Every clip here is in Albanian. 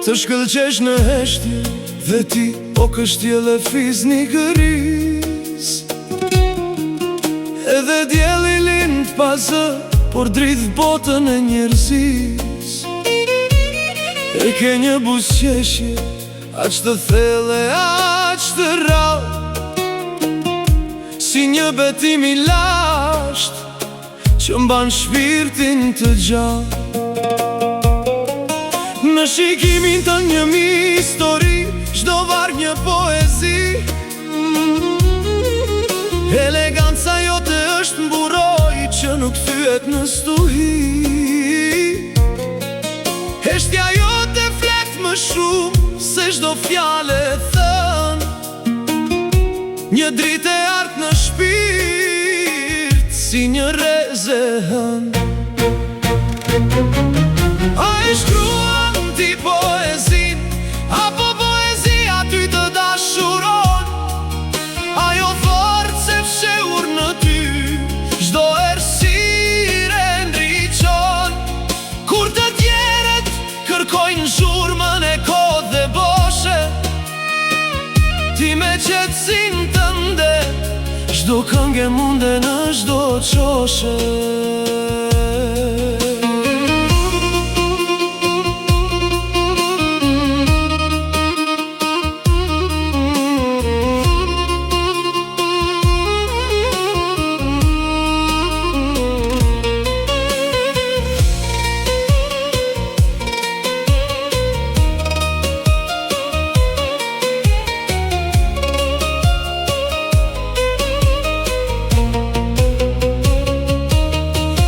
të shkëlqesh në heshtje, dhe ti o kështje dhe fiz një këris. Edhe djeli lind pasë, por dridh botën e njerëzis. E ke një busqeshje, aq të thelle, aq të rallë, si një betim i lasht, që mban shpirtin të gjallë. Në shikimin të një histori, çdo varg një poezi. Eleganca jote është mburoj që nuk thyet në stuhi. Heshtja jote flet më shumë se çdo fjalë e thënë. Një dritë e art në shpirt, si një reze hënë. A e shkruan ti poezin, apo poezia ty të dashuron? Ajo fortë se fshehur në ty, çdo errësirë e ndriçon. Kur të tjerët kërkojnë zhurmën e kodë dhe boshe, ti me qetësinë tënde, çdo këngë e munde në çdo qoshe.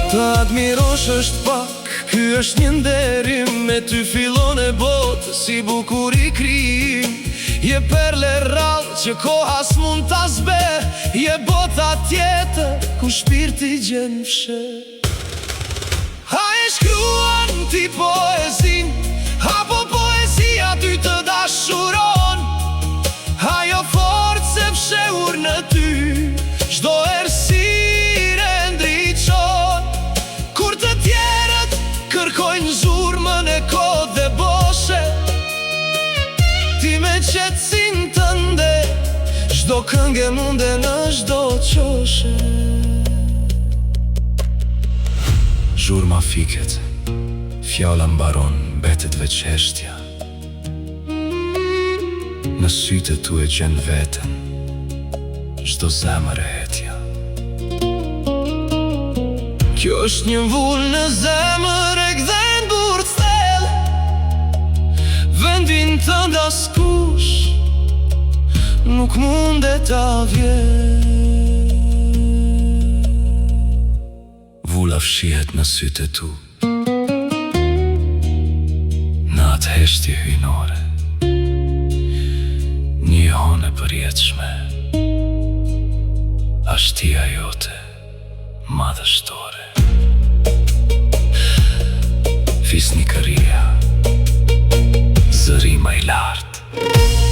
Të admirosh është pak, ky është një nderim. Me ty fillon e botë, si bukur i krijim. Je perle rrallë që koha s'mund ta zbe. Je bota tjetër, ku shpirti gjen fshe. A e shkruan ti poezin, apo poezia ty të dashuron? Ajo fortë se fshehur në ty, çdo errësirë e ndriçon. Kur të tjerët kërkojnë zhurmën e kodë dhe boshe, ti me qetësinë tënde, çdo këngë e munde në çdo qoshe. Zhurma fiket, fjala mbaron, mbetet veç heshtja. Në sytë tu e gjen veten, çdo zemër e hetja. Kjo është një vull në zemër, e kthen burë thellë. Vendin tënd askush nuk mundet ta vjedh. Vulla fshihet në sytë tu, në atë heshtje hyjnore, një hone përjetshme, ashtia jote madhështore. Fisnikëria, zërima i lartë.